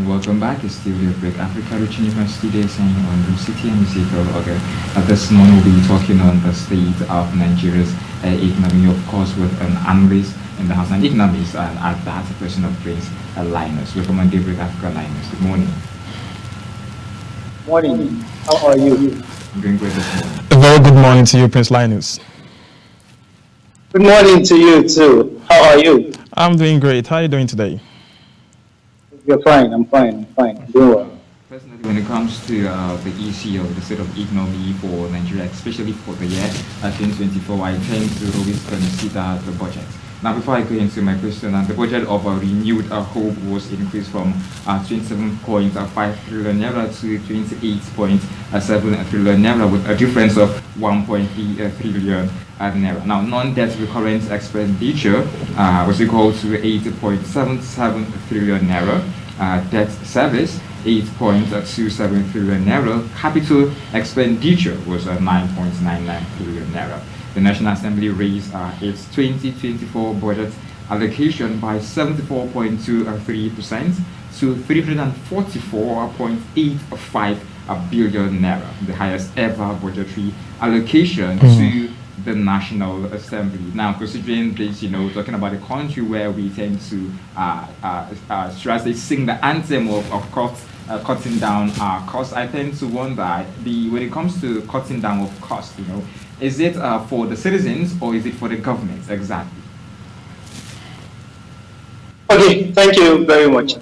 Welcome back. It's still Daybreak Africa, reaching you from Studio Saying on Room City and Ezekiel, Ogar. This morning we'll be talking on the state of Nigeria's economy, of course, with an analyst in the House and Economist, and at that, a person of Prince Linus. Welcome on Daybreak Africa, Linus. Good morning. Morning. How are you? I'm doing great this morning. A very good morning to you, Prince Linus. Good morning to you too. How are you? I'm doing great. How are you doing today? You're fine. I'm fine. I'm doing well. Personally, when it comes to the issue of the state of economy for Nigeria, especially for the year 2024, I tend to always consider the budget. Now, before I go into my question, the budget of renewed hope was increased from 27.5 trillion naira to 28.7 trillion naira, with a difference of 1.3 trillion naira. Now, non-debt recurrent expenditure was equal to 8.77 trillion naira. Debt service 8.27 trillion naira. Capital expenditure was 9.99 trillion naira. The National Assembly raised its 2024 budget allocation by 74.23% to 344.85 billion naira, the highest ever budgetary allocation to the National Assembly. Now, considering this, talking about a country where we tend to, should I say, sing the anthem of costs, cutting down our costs, I tend to wonder, when it comes to cutting down of costs, is it for the citizens or is it for the government exactly? Okay, thank you very much.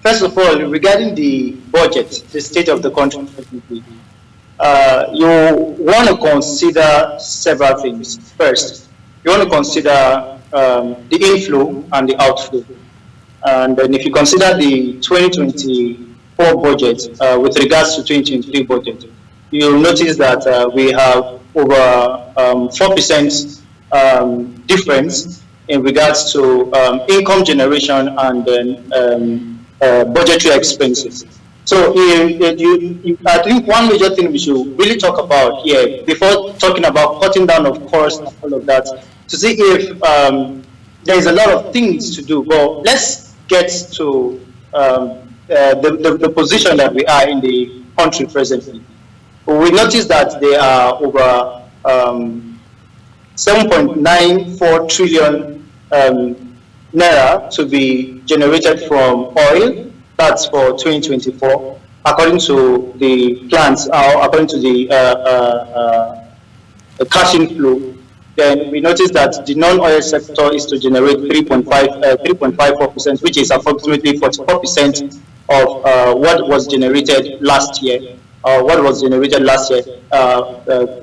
First of all, regarding the budget, the state of the country, you want to consider several things. First, you want to consider the inflow and the outflow. And then if you consider the 2024 budget with regards to 2023 budget, you'll notice that we have over 4% difference in regards to income generation and then budgetary expenses. So I think one major thing we should really talk about here, before talking about cutting down of costs and all of that, to see if there is a lot of things to do. But let's get to the position that we are in the country presently. We notice that there are over 7.94 trillion naira to be generated from oil. That's for 2024, according to the plans, according to the cash inflow. Then we notice that the non-oil sector is to generate 3.54%, which is approximately 44% of what was generated last year.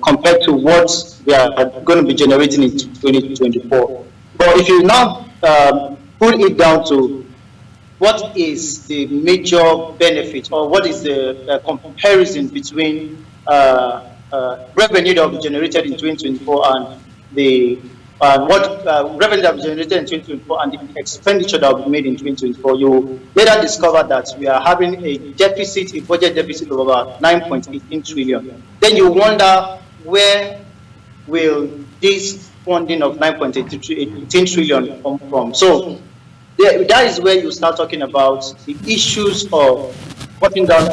Compared to what we are going to be generating in 2024. But if you now put it down to what is the major benefit, or what is the comparison between revenue that will be generated in 2024 and the revenue that will be generated in 2024 and the expenditure that will be made in 2024, you later discover that we are having a deficit, a budget deficit of about 9.18 trillion. Then you wonder, where will this funding of 9.18 trillion come from? So that is where you start talking about the issues of cutting down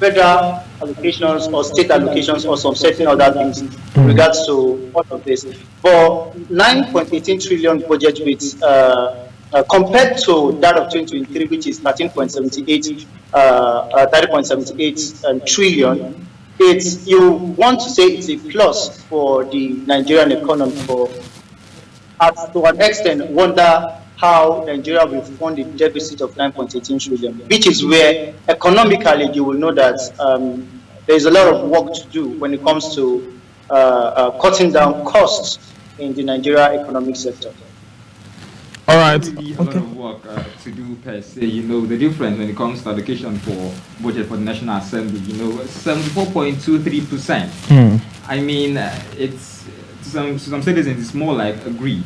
federal allocations or state allocations or some certain other things in regards to all of this. For 9.18 trillion budget with compared to that of 2023, which is 30.78 trillion, you want to say it's a plus for the Nigerian economy. To an extent, wonder how Nigeria will fund a deficit of 9.18 trillion, which is where economically you will know that there is a lot of work to do when it comes to cutting down costs in the Nigeria economic sector. All right. Really a lot of work to do per se. The difference when it comes to allocation for budget for the National Assembly, 74.23%. I mean, it's to some citizens, it's more like a greed.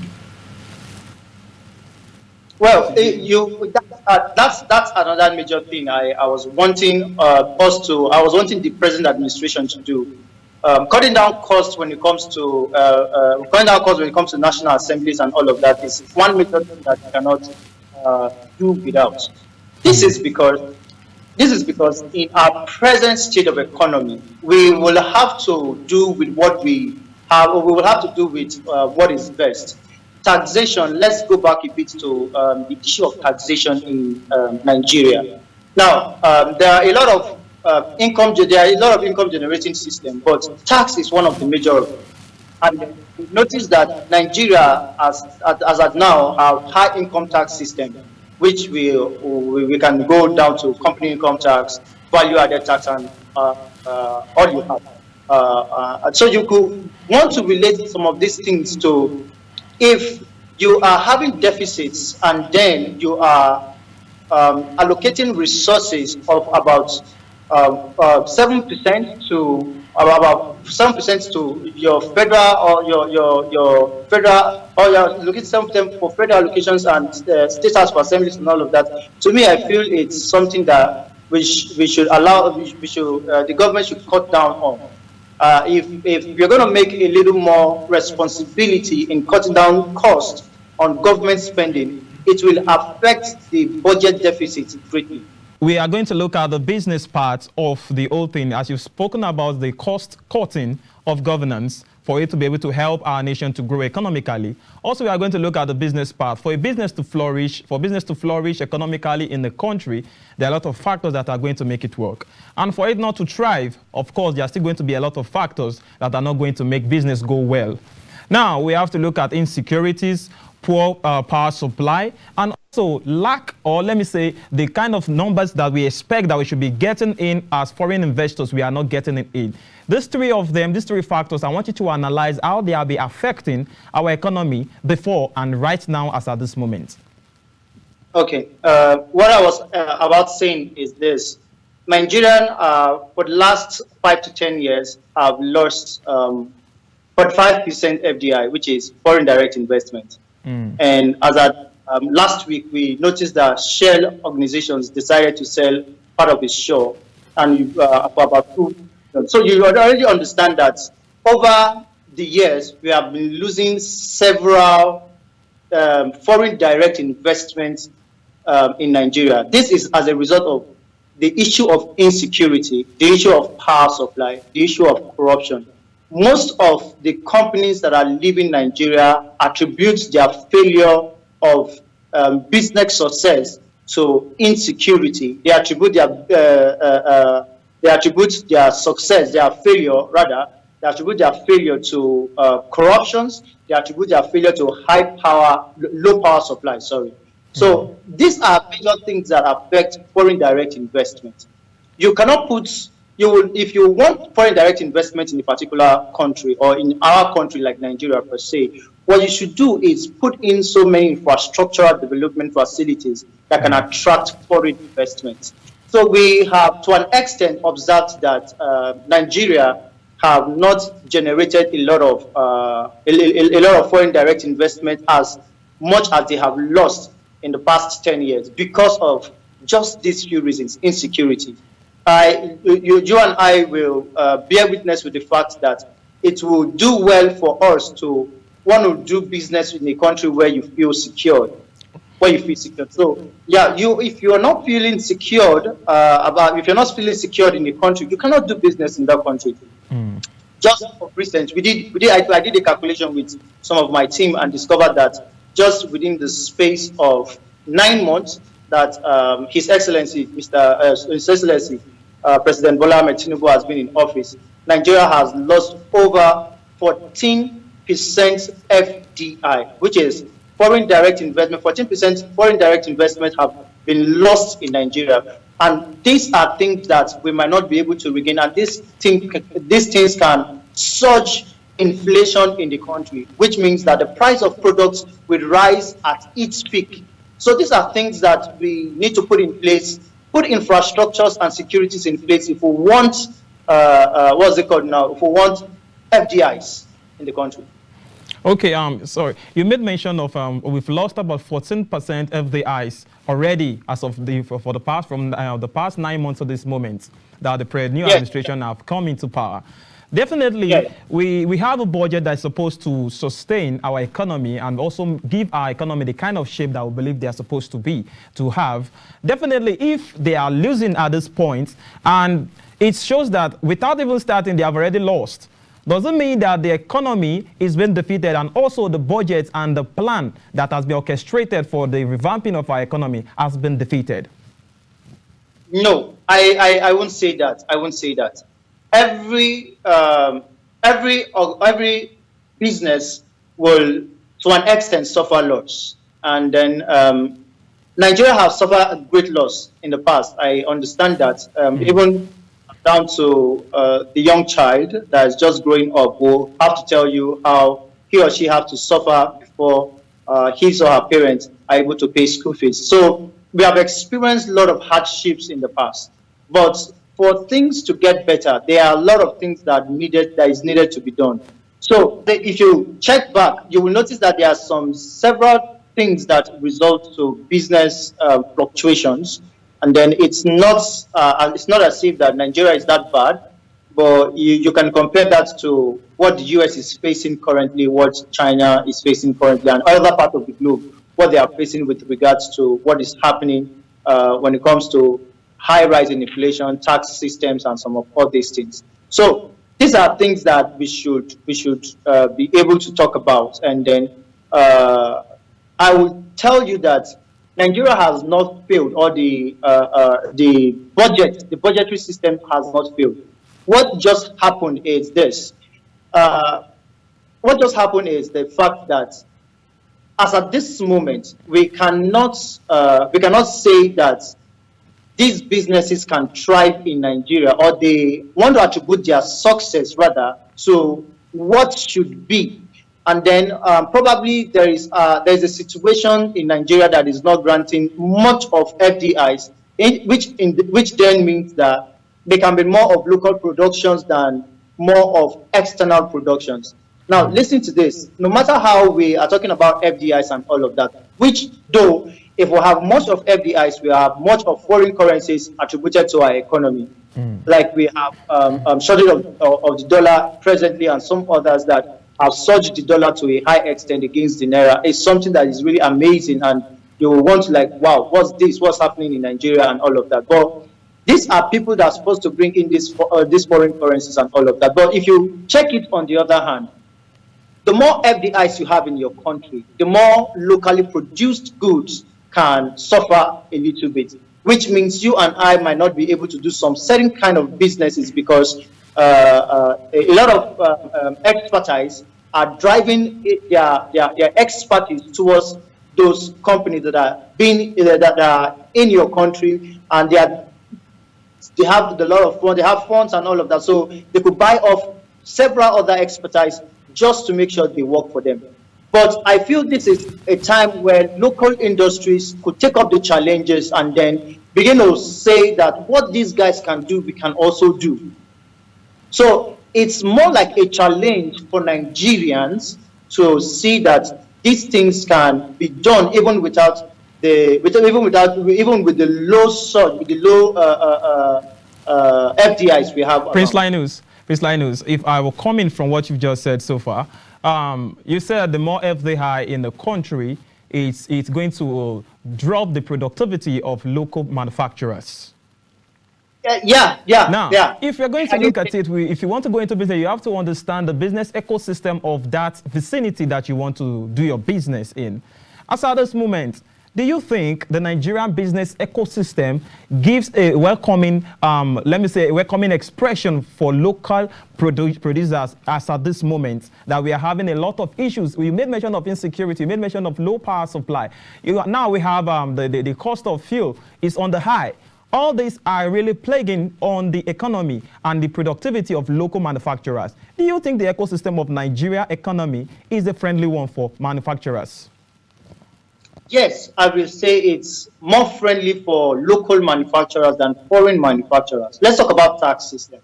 Well, that's another major thing I was wanting I was wanting the present administration to do. cutting down costs when it comes to national assemblies and all of that is one major thing that we cannot do without. This is because in our present state of economy, we will have to do with what we have, or we will have to do with what is best. Taxation. Let's go back a bit to the issue of taxation in Nigeria. Now, there are a lot of income generating systems, but tax is one of the major. And notice that Nigeria, as at now, have high income tax system, which we can go down to company income tax, value added tax, and all you have. So you could want to relate some of these things to, if you are having deficits and then you are allocating resources of about 7% to your federal, or your federal, or you're looking 7% for federal allocations and state house for assemblies and all of that. To me, I feel it's something that we should allow. The government should cut down on. If you're going to make a little more responsibility in cutting down costs on government spending, it will affect the budget deficit greatly. We are going to look at the business part of the whole thing, as you've spoken about the cost cutting of governance for it to be able to help our nation to grow economically. Also, we are going to look at the business part. For business to flourish economically in the country, there are a lot of factors that are going to make it work. And for it not to thrive, of course, there are still going to be a lot of factors that are not going to make business go well. Now, we have to look at insecurities, poor power supply, and also lack, or let me say, the kind of numbers that we expect that we should be getting in as foreign investors, we are not getting it in. These three factors, I want you to analyze how they are be affecting our economy before and right now as at this moment. Okay. What I was about saying is this. Nigerian, for the last 5 to 10 years, have lost 45% FDI, which is foreign direct investment. And as at last week, we noticed that Shell organizations decided to sell part of its shore, and for about 2. So you already understand that over the years, we have been losing several foreign direct investments in Nigeria. This is as a result of the issue of insecurity, the issue of power supply, the issue of corruption. Most of the companies that are leaving Nigeria attribute their failure of business success to insecurity. They attribute their success, their failure rather. They attribute their failure to corruptions. They attribute their failure to low power supply. Sorry. So these are major things that affect foreign direct investment. You cannot put. If you want foreign direct investment in a particular country, or in our country like Nigeria per se, what you should do is put in so many infrastructural development facilities that can attract foreign investment. So we have, to an extent, observed that Nigeria have not generated a lot of foreign direct investment as much as they have lost in the past 10 years because of just these few reasons: insecurity. You and I will bear witness with the fact that it will do well for us to want to do business in a country where you feel secured. So, yeah, if you are not feeling secured if you're not feeling secured in a country, you cannot do business in that country. Just for instance, I did a calculation with some of my team and discovered that just within the space of 9 months that His Excellency, President Bola Ahmed Tinubu has been in office, Nigeria has lost over 14% FDI, which is foreign direct investment. 14% foreign direct investment have been lost in Nigeria. And these are things that we might not be able to regain. And these things can surge inflation in the country, which means that the price of products will rise at its peak. So these are things that we need to put in place, put infrastructures and securities in place if we want, what's it called now, if we want FDIs in the country. Okay, sorry. You made mention of we've lost about 14% FDIs already as of the past 9 months of this moment that the new administration have come into power. Definitely, Yeah. we have a budget that's supposed to sustain our economy and also give our economy the kind of shape that we believe they are supposed to have. Definitely, if they are losing at this point, and it shows that without even starting, they have already lost. Doesn't mean that the economy is being defeated, and also the budget and the plan that has been orchestrated for the revamping of our economy has been defeated. No, I won't say that. I won't say that. Every business will, to an extent, suffer loss, and then Nigeria has suffered a great loss in the past. I understand that. Even down to the young child that is just growing up will have to tell you how he or she have to suffer before his or her parents are able to pay school fees. So we have experienced a lot of hardships in the past, but for things to get better, there are a lot of things that is needed to be done. So if you check back, you will notice that there are several things that result to business fluctuations. And then it's not as if that Nigeria is that bad, but you can compare that to what the US is facing currently, what China is facing currently, and other parts of the globe, what they are facing with regards to what is happening when it comes to high rise in inflation, tax systems, and some of all these things. So these are things that we should be able to talk about. And then I will tell you that Nigeria has not failed, or the budgetary system has not failed. What just happened is this. What just happened is the fact that, as at this moment, we cannot say that these businesses can thrive in Nigeria, or they want to attribute their success rather to what should be. And then probably there is a situation in Nigeria that is not granting much of FDIs, which then means that there can be more of local productions than more of external productions. Now, listen to this. No matter how we are talking about FDIs and all of that, which though, if we have much of FDIs, we have much of foreign currencies attributed to our economy. Like we have shortage of the dollar presently, and some others that have surged the dollar to a high extent against the naira. It's something that is really amazing, and you will want to like, wow, what's this? What's happening in Nigeria and all of that? But these are people that are supposed to bring in these foreign currencies and all of that. But if you check it on the other hand, the more FDIs you have in your country, the more locally produced goods can suffer a little bit, which means you and I might not be able to do some certain kind of businesses because a lot of expertise are driving their expertise towards those companies that are in your country, and they have a lot of funds, they have funds and all of that, so they could buy off several other expertise just to make sure they work for them. But I feel this is a time where local industries could take up the challenges and then begin to say that what these guys can do, we can also do. So it's more like a challenge for Nigerians to see that these things can be done even with the low surge, with the low FDIs we have. Prince Linus, if I were coming from what you've just said so far, you said the more FDI in the country, it's going to drop the productivity of local manufacturers. Now, if you're going to look at it, if you want to go into business, you have to understand the business ecosystem of that vicinity that you want to do your business in. As at this moment, do you think the Nigerian business ecosystem gives a welcoming, let me say, a welcoming expression for local producers as at this moment that we are having a lot of issues? We made mention of insecurity, we made mention of low power supply. Now we have the cost of fuel is on the high. All these are really plaguing on the economy and the productivity of local manufacturers. Do you think the ecosystem of Nigeria economy is a friendly one for manufacturers? Yes, I will say it's more friendly for local manufacturers than foreign manufacturers. Let's talk about tax system.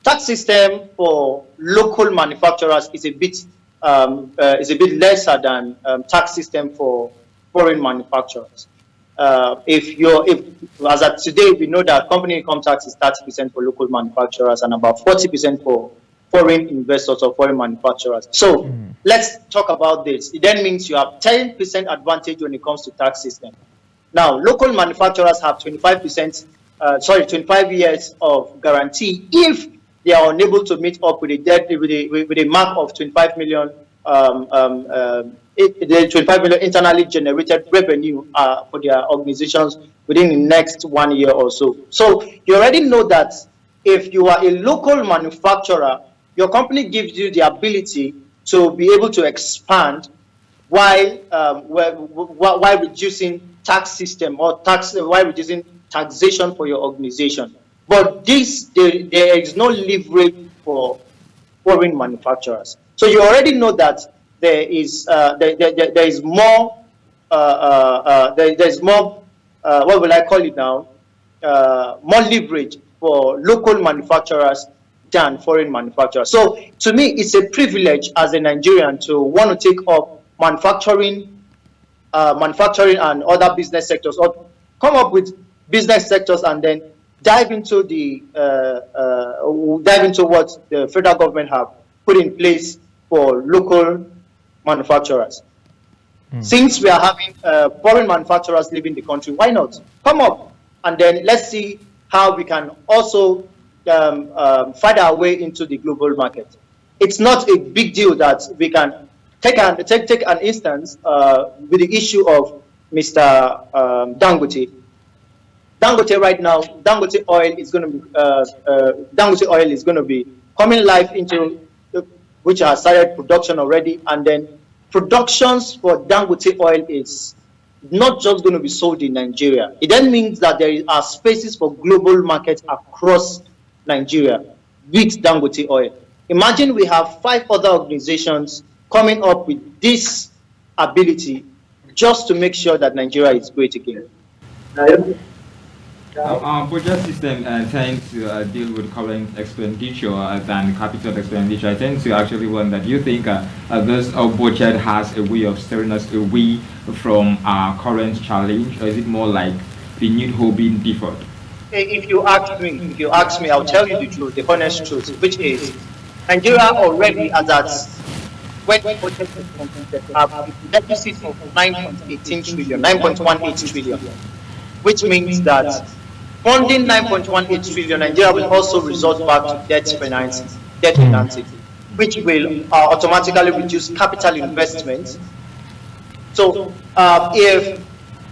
Tax system for local manufacturers is a bit lesser than tax system for foreign manufacturers. As of today, we know that company income tax is 30% for local manufacturers and about 40% for foreign investors or foreign manufacturers. So let's talk about this. It then means you have 10% advantage when it comes to tax system. Now, local manufacturers have 25 years of guarantee if they are unable to meet up with a mark of 25 million, the 25 million internally generated revenue for their organizations within the next 1 year or so. So you already know that if you are a local manufacturer, your company gives you the ability to be able to expand while reducing tax system or while reducing taxation for your organization. But there is no leverage for foreign manufacturers. So you already know that there is more what will I call it now? More leverage for local manufacturers than foreign manufacturers. So to me, it's a privilege as a Nigerian to want to take up manufacturing and other business sectors, or come up with business sectors and then dive into what the federal government have put in place for local manufacturers. Since we are having foreign manufacturers leaving the country, why not come up and then let's see how we can also find our way into the global market. It's not a big deal that we can take an instance with the issue of Mr. Dangote. Dangote right now, Dangote oil is going to be coming live into which has started production already, and then productions for Dangote oil is not just going to be sold in Nigeria. It then means that there are spaces for global markets across Nigeria with Dangote oil. Imagine we have 5 other organizations coming up with this ability just to make sure that Nigeria is great again. Our budget system tends to deal with current expenditure than capital expenditure. I tend to actually wonder, do you think this budget has a way of steering us away from our current challenge, or is it more like the need hope being deferred? If you ask me, I'll tell you the truth, the honest truth, which is Nigeria already has that when budget is completed, have a deficit of 9.18 trillion, 9.18 trillion, which means that funding 9.18 trillion, Nigeria will also resort back to debt financing, which will automatically reduce capital investment. So if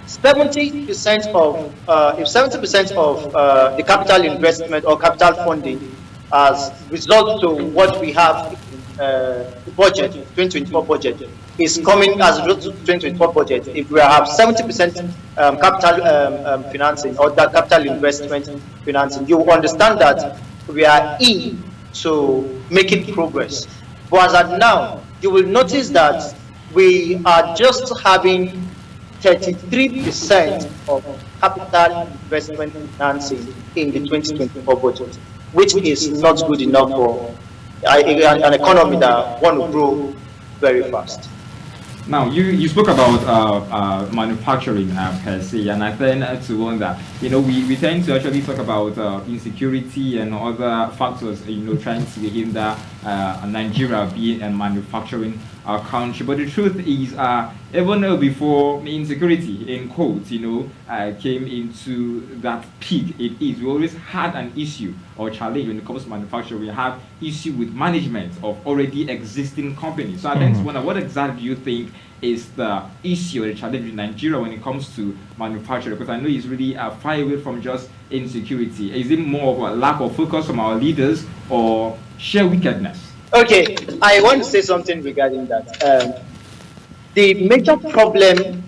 70% of the capital investment or capital funding as result to what we have the budget, 2024 budget, is coming as a result of 2024 budget. If we have 70% capital financing or that capital investment financing, you will understand that we are in to making progress. But as of now, you will notice that we are just having 33% of capital investment financing in the 2024 budget, which is not good enough for an economy that want to grow very fast. Now, you spoke about manufacturing per se, and I tend to wonder, we tend to actually talk about insecurity and other factors, trying to hinder Nigeria being a manufacturing country. But the truth is, even before insecurity, in quotes, came into that peak, we always had an issue or challenge when it comes to manufacturing. We have issue with management of already existing companies. So I tend to wonder, what exactly do you think is the issue or the challenge in Nigeria when it comes to manufacturing? Because I know it's really far away from just insecurity. Is it more of a lack of focus from our leaders or sheer wickedness? Okay, I want to say something regarding that. The major problem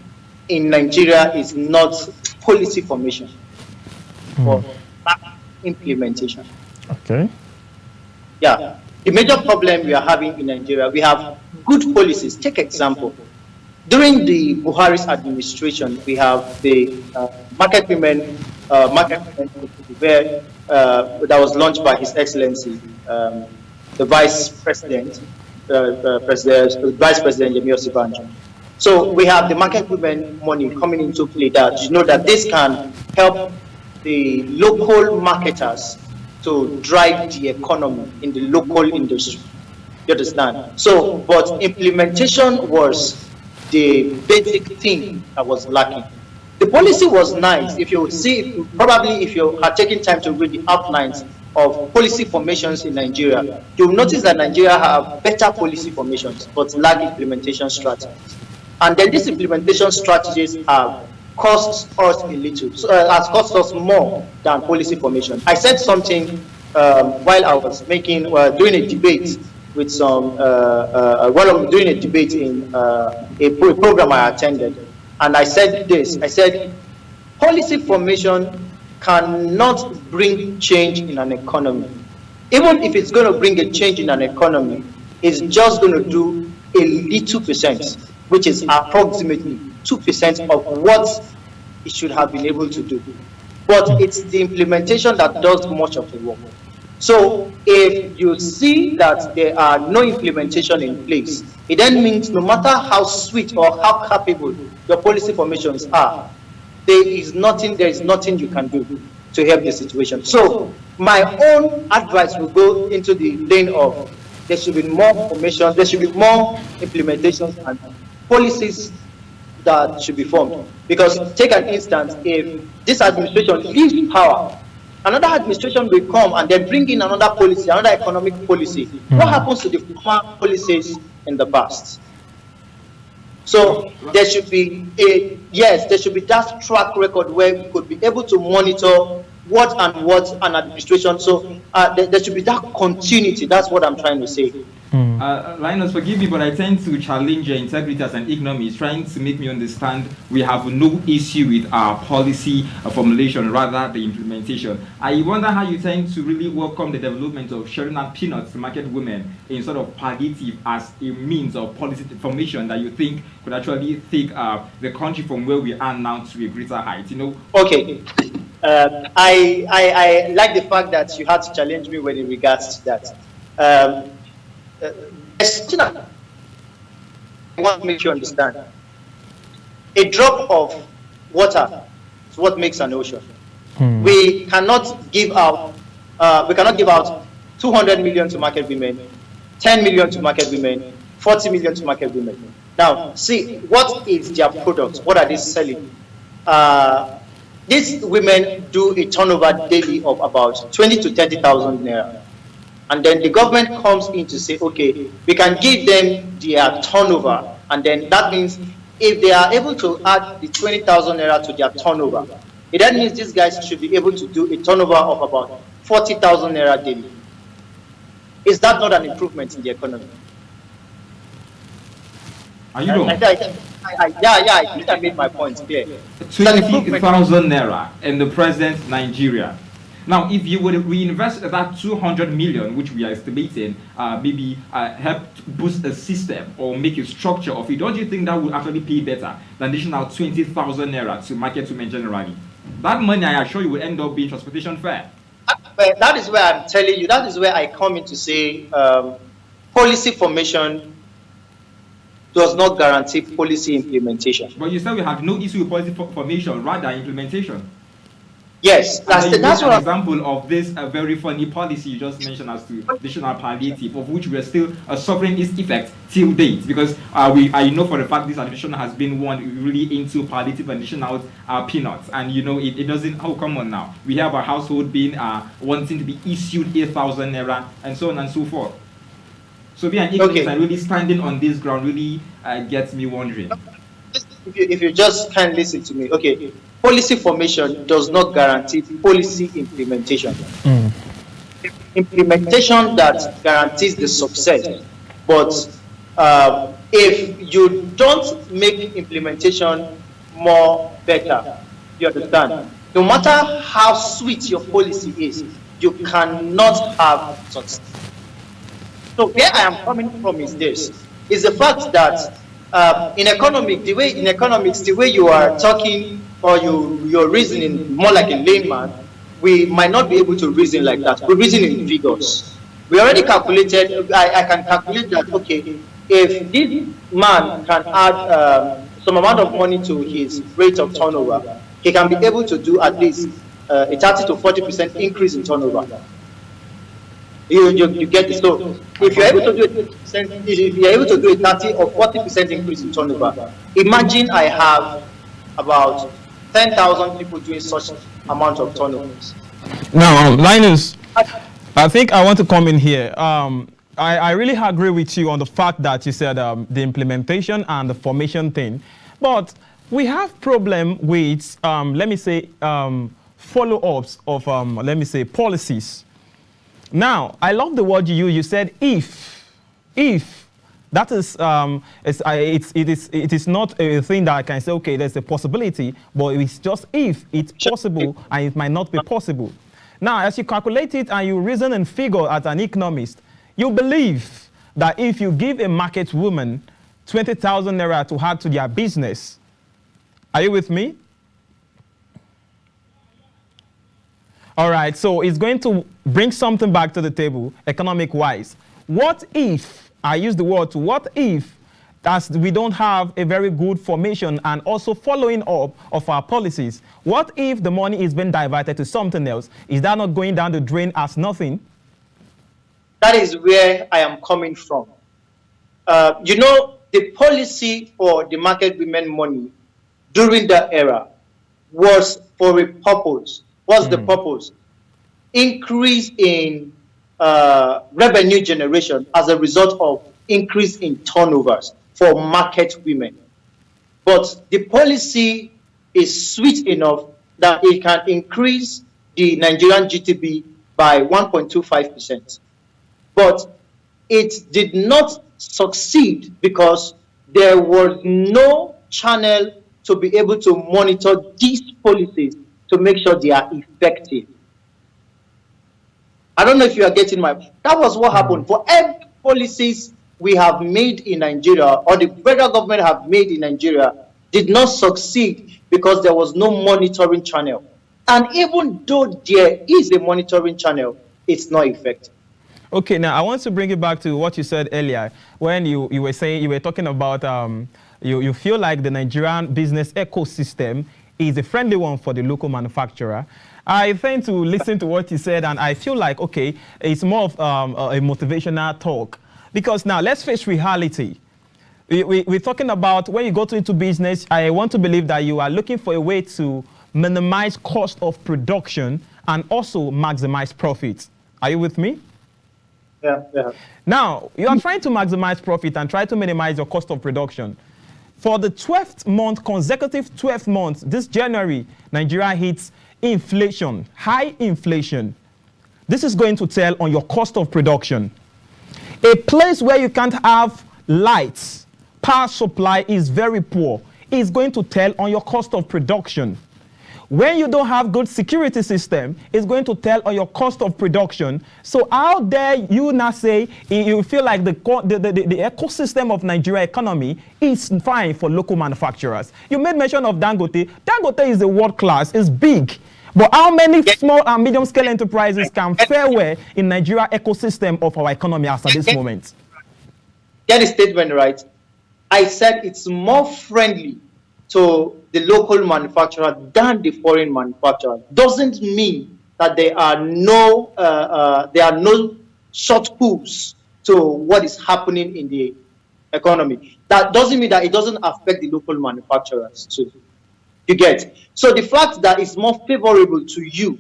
in Nigeria is not policy formation, but implementation. Okay. Yeah, the major problem we are having in Nigeria, we have good policies. Take example. During the Buhari's administration, we have the market women where that was launched by His Excellency, the Vice President, Vice President Yemi Osibanjo. So we have the market women money coming into play that that this can help the local marketers to drive the economy in the local industry. You understand? So, but implementation was the basic thing that was lacking. The policy was nice. If you see, probably if you had taken time to read the outlines of policy formations in Nigeria, you'll notice that Nigeria have better policy formations, but lack implementation strategies. And then these implementation strategies have cost us a little, has cost us more than policy formation. I said something while I was doing a debate with some, while I'm doing a debate in a program I attended, and I said this, I said, policy formation cannot bring change in an economy. Even if it's going to bring a change in an economy, it's just going to do a little percent, which is approximately 2% of what it should have been able to do. But it's the implementation that does much of the work. So if you see that there are no implementation in place, it then means no matter how sweet or how capable your policy formations are, there is nothing you can do to help the situation. So my own advice will go into the lane of there should be more formation, there should be more implementations and policies that should be formed. Because take an instance, if this administration leaves power, another administration will come and then bring in another policy, another economic policy. What happens to the former policies in the past? So there should be there should be that track record where we could be able to monitor what an administration. So there should be that continuity. That's what I'm trying to say. Linus, forgive me, but I tend to challenge your integrity as an economist, trying to make me understand we have no issue with our policy formulation, rather the implementation. I wonder how you tend to really welcome the development of sharing out peanuts to market women in sort of palliative as a means of policy formation that you think could actually take the country from where we are now to a greater height. You know. Okay. I like the fact that you had to challenge me with regards to that. I want to make you understand. A drop of water is what makes an ocean. We cannot give out 200 million to market women, 10 million to market women, 40 million to market women. Now, see, what is their product? What are they selling? These women do a turnover daily of about 20 to 30,000 naira. And then the government comes in to say, okay, we can give them their turnover. And then that means if they are able to add the 20,000 naira to their turnover, it then means these guys should be able to do a turnover of about 40,000 naira daily. Is that not an improvement in the economy? Are you wrong? I think I made my point clear. 20,000 naira in the present Nigeria. Now, if you would reinvest that 200 million, which we are estimating, maybe help boost a system or make a structure of it, don't you think that would actually pay better than additional 20,000 naira to market women generally? That money, I assure you, will end up being transportation fare. That is where I'm telling you, that is where I come in to say policy formation does not guarantee policy implementation. But you said we have no issue with policy formation, rather implementation. Yes, that's an what example of this very funny policy you just mentioned as to additional palliative, of which we are still suffering its effect till date, because I know for a fact this administration has been one really into palliative additional peanuts, and you know it doesn't. Oh, come on now, we have a household being wanting to be issued 8,000 naira and so on and so forth. So being an economist and really standing on this ground really gets me wondering. If you just can listen to me, okay. Policy formation does not guarantee policy implementation. Implementation that guarantees the success. But if you don't make implementation more better, you understand? No matter how sweet your policy is, you cannot have success. So where I am coming from is this: is the fact that in economics, the way you are talking or you're reasoning more like a layman, we might not be able to reason like that. We reason in figures. We already calculated, I can calculate that, okay, if this man can add some amount of money to his rate of turnover, he can be able to do at least a 30 to 40% increase in turnover. You get it. So if you're able to do if you're able to do a 30 or 40% increase in turnover, imagine I have about 10,000 people doing such amount of turnovers. Now, Linus, I think I want to come in here. I really agree with you on the fact that you said the implementation and the formation thing, but we have problem with, let me say, follow-ups of, let me say, policies. Now, I love the word you used. You said if. That is, it is not a thing that I can say, okay, there's a possibility, but it's just if it's possible and it might not be possible. Now, as you calculate it and you reason and figure as an economist, you believe that if you give a market woman 20,000 naira to add to their business, are you with me? All right, so it's going to bring something back to the table, economic-wise. What if, I use the word, what if as we don't have a very good formation and also following up of our policies? What if the money is being diverted to something else? Is that not going down the drain as nothing? That is where I am coming from. You know, the policy for the market women money during that era was for a purpose. What's the purpose? Increase in revenue generation as a result of increase in turnovers for market women. But the policy is sweet enough that it can increase the Nigerian GDP by 1.25%. But it did not succeed because there was no channel to be able to monitor these policies to make sure they are effective. I don't know if you are getting my... That was what happened. For every policies we have made in Nigeria, or the federal government have made in Nigeria, did not succeed because there was no monitoring channel. And even though there is a monitoring channel, it's not effective. Okay, now I want to bring it back to what you said earlier when you were saying, you were talking about you feel like the Nigerian business ecosystem is a friendly one for the local manufacturer. I tend to listen to what you said and I feel like, okay, it's more of a motivational talk. Because now let's face reality. We're talking about when you go into business, I want to believe that you are looking for a way to minimize cost of production and also maximize profits. Are you with me? Yeah. Now, you are trying to maximize profit and try to minimize your cost of production. For the 12th month, consecutive 12 months, this January, Nigeria hits inflation, high inflation. This is going to tell on your cost of production. A place where you can't have lights, power supply is very poor. It's going to tell on your cost of production. When you don't have good security system, it's going to tell on your cost of production. So how dare you not say you feel like the ecosystem of Nigeria economy is fine for local manufacturers? You made mention of Dangote. Dangote is a world class, it's big. But how many small and medium scale enterprises can fare well in Nigeria ecosystem of our economy as at this moment? Get the statement right. I said it's more friendly to the local manufacturer than the foreign manufacturer. Doesn't mean that there are no short pulls to what is happening in the economy. That doesn't mean that it doesn't affect the local manufacturers too. You get? So the fact that it's more favorable to you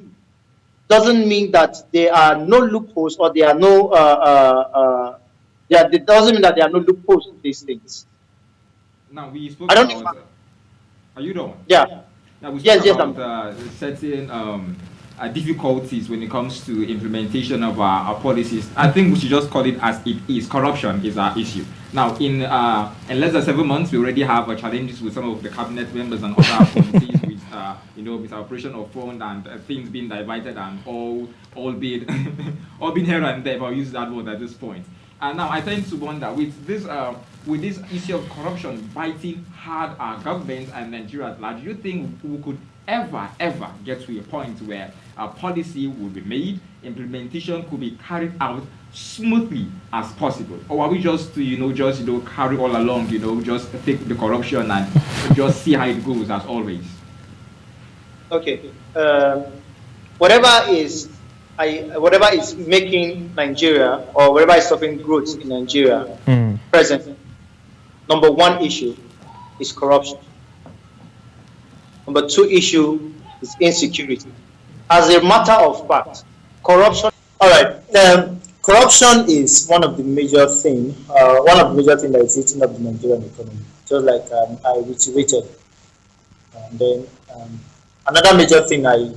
doesn't mean that there are no loopholes or there are no it doesn't mean that there are no loopholes to these things. Now we spoke about. Are you done? Yeah. Now we spoke about certain difficulties when it comes to implementation of our policies. I think we should just call it as it is. Corruption is our issue. Now, in less than 7 months, we already have challenges with some of the cabinet members and other policies with, with our operation of fund and things being diverted and all being here and there. If I'll use that word at this point. And now I tend to wonder with this issue of corruption biting hard our government and Nigeria at large, do you think we could ever get to a point where a policy would be made, implementation could be carried out smoothly as possible? Or are we just to carry all along, just take the corruption and just see how it goes as always? Okay. Whatever is whatever is making Nigeria or whatever is stopping growth in Nigeria present, number one issue is corruption. Number two issue is insecurity. As a matter of fact, corruption. All right, corruption is one of the major things. One of the major things that is eating up the Nigerian economy. Just like I reiterated, and then another major thing I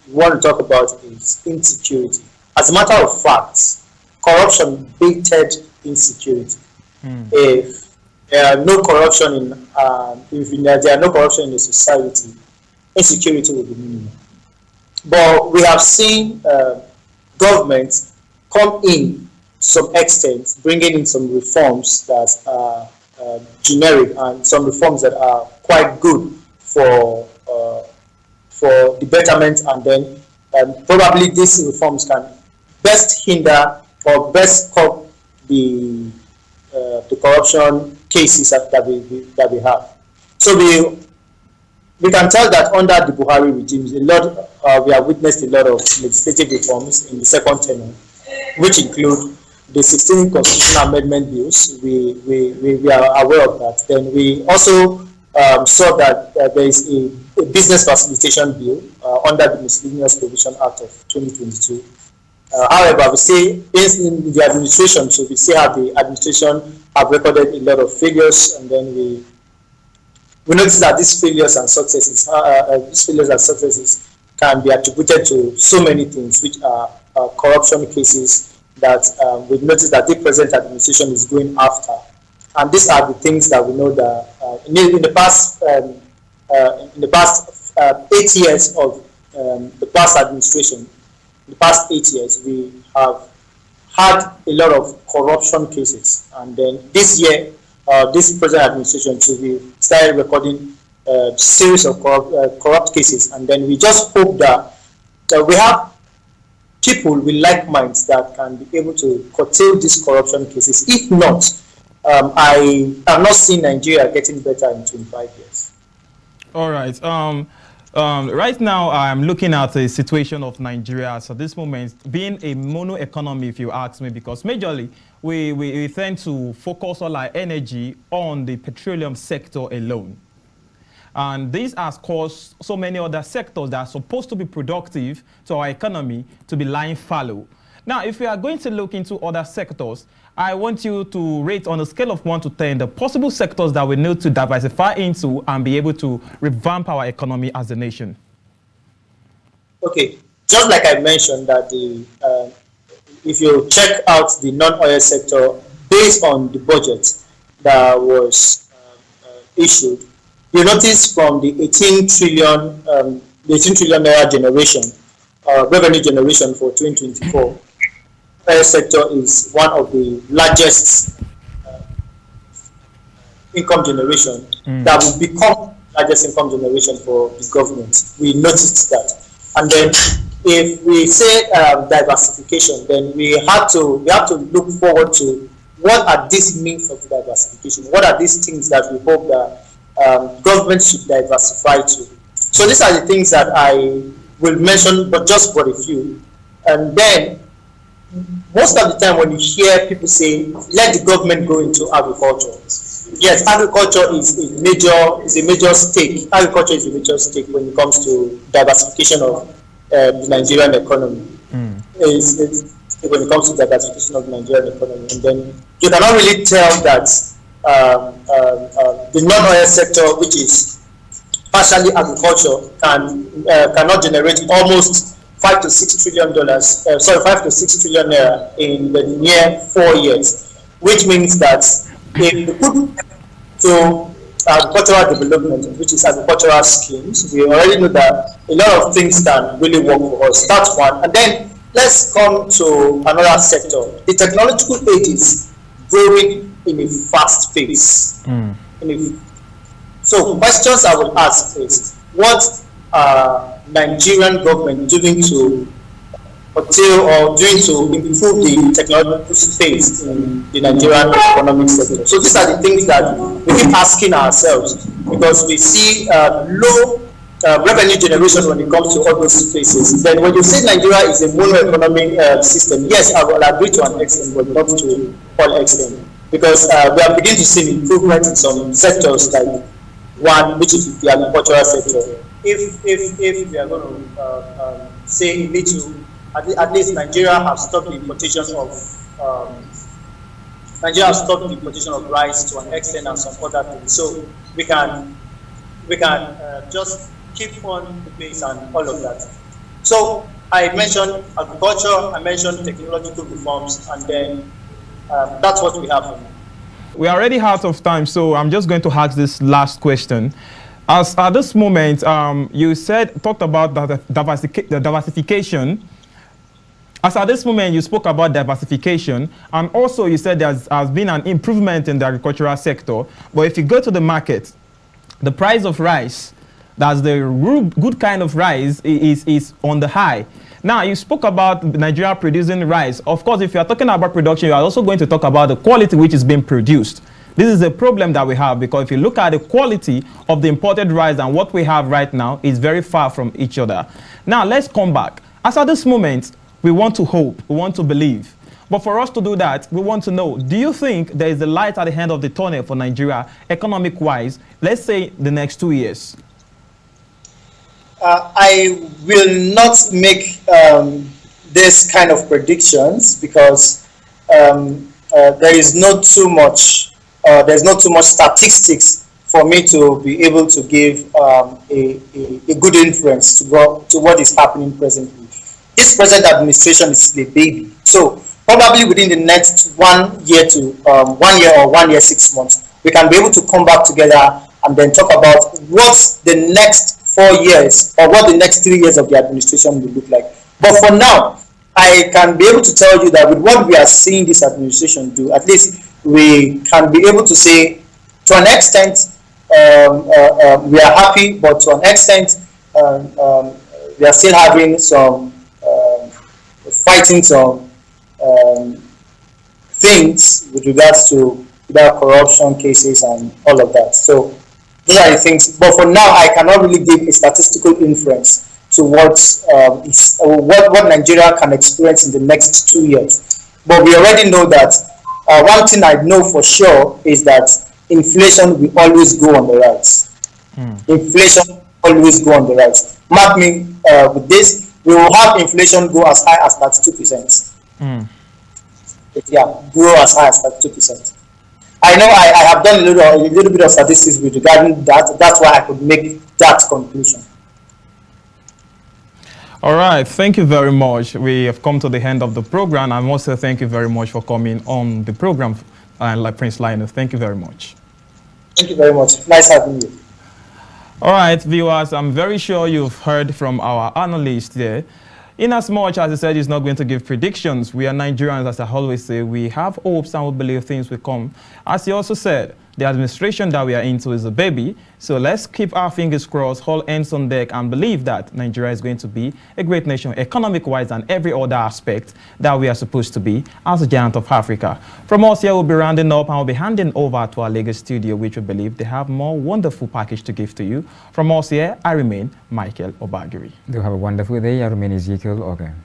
want to talk about is insecurity. As a matter of fact, corruption baited insecurity. If there are no corruption in there are no corruption in the society, insecurity will be minimal. But we have seen governments come in to some extent, bringing in some reforms that are generic and some reforms that are quite good for the betterment, and then probably these reforms can best hinder or best curb the corruption cases that we have. So we can tell that under the Buhari regime, we have witnessed a lot of legislative reforms in the second tenure, which include the 16 constitutional amendment bills. We are aware of that. Then we also saw that there is a business facilitation bill under the Miscellaneous Provision Act of 2022. However, we see in the administration, so we see how the administration have recorded a lot of failures, and then we notice that these failures and successes can be attributed to so many things, which are corruption cases that we notice that the present administration is going after. And these are the things that we know that in the past 8 years of the past administration, the past 8 years, we have had a lot of corruption cases. And then this year, this present administration, so we started recording a series of corrupt cases. And then we just hope that we have people with like minds that can be able to curtail these corruption cases. If not, I have not seen Nigeria getting better in 25 years. All right. Right now, I'm looking at the situation of Nigeria at this moment, being a mono economy, if you ask me, because majorly we tend to focus all our energy on the petroleum sector alone. And this has caused so many other sectors that are supposed to be productive to our economy to be lying fallow. Now, if we are going to look into other sectors, I want you to rate on a scale of 1 to 10 the possible sectors that we need to diversify into and be able to revamp our economy as a nation. Okay, just like I mentioned that if you check out the non-oil sector based on the budget that was issued, you notice from the 18 trillion naira generation, revenue generation for 2024, oil sector is one of the largest income generation that will become largest income generation for the government. We noticed that. And then if we say diversification, then we have to look forward to what are these means of diversification? What are these things that we hope that government should diversify to? So these are the things that I will mention, but just for a few. And then most of the time when you hear people say, let the government go into agriculture. Yes, agriculture is a major stake. Agriculture is a major stake when it comes to diversification of the Nigerian economy. When it comes to diversification of the Nigerian economy. And then you cannot really tell that the non-oil sector, which is partially agriculture, cannot generate almost $5 to $6 trillion in the near 4 years, which means that if we put to agricultural development, which is agricultural schemes, we already know that a lot of things can really work for us. That's one. And then let's come to another sector. The technological age is growing in a fast pace. So questions I will ask is, what Nigerian government doing to curtail or doing to improve the technological space in the Nigerian economic sector? So these are the things that we keep asking ourselves, because we see low revenue generation when it comes to all those spaces. Then when you say Nigeria is a mono-economic system, yes, I will agree to an extent, but not to all extent. Because we are beginning to see improvement in some sectors, like one, which is the agricultural sector. If we are going to say we need to, at least Nigeria has stopped the importation of rice to an extent and some other things. So we can just keep on the pace and all of that. So I mentioned agriculture, I mentioned technological reforms, and then that's what we have. We are already out of time, so I'm just going to ask this last question. As at this moment, you talked about the diversification. As at this moment, you spoke about diversification, and also you said there has been an improvement in the agricultural sector. But if you go to the market, the price of rice, that's the good kind of rice, is on the high. Now, you spoke about Nigeria producing rice. Of course, if you are talking about production, you are also going to talk about the quality which is being produced. This is a problem that we have, because if you look at the quality of the imported rice and what we have right now, is very far from each other. Now, let's come back. As at this moment, we want to hope, we want to believe. But for us to do that, we want to know, do you think there is a light at the end of the tunnel for Nigeria, economic-wise, let's say the next 2 years? I will not make this kind of predictions, because there's not too much statistics for me to be able to give a good inference to what is happening presently. This present administration is a baby, so probably within the next 1 year to 1 year or 1 year 6 months, we can be able to come back together and then talk about what the next 4 years or what the next 3 years of the administration will look like. But for now, I can be able to tell you that with what we are seeing this administration do, at least we can be able to say, to an extent, we are happy, but to an extent, we are still having some fighting some things with regards to corruption cases and all of that. So those are the things. But for now, I cannot really give a statistical inference to what Nigeria can experience in the next 2 years. But we already know that one thing I know for sure is that inflation will always go on the rise. Inflation always go on the rise. Mark me with this. We will have inflation go as high as 32%. Yeah, grow as high as 32%. I know I have done a little bit of statistics with regarding that. That's why I could make that conclusion. All right, thank you very much. We have come to the end of the program. I must say thank you very much for coming on the program, Prince Linus. Thank you very much. Thank you very much. Nice having you. All right, viewers, I'm very sure you've heard from our analyst there. In as much as I said he's not going to give predictions, we are Nigerians, as I always say, we have hopes and we believe things will come. As he also said, the administration that we are into is a baby, so let's keep our fingers crossed, all hands on deck, and believe that Nigeria is going to be a great nation, economic-wise and every other aspect that we are supposed to be as a giant of Africa. From us here, we'll be rounding up and we'll be handing over to our Lagos studio, which we believe they have more wonderful package to give to you. From us here, I remain Micheal Obagiri. Do have a wonderful day. I remain Ezekiel Ogar.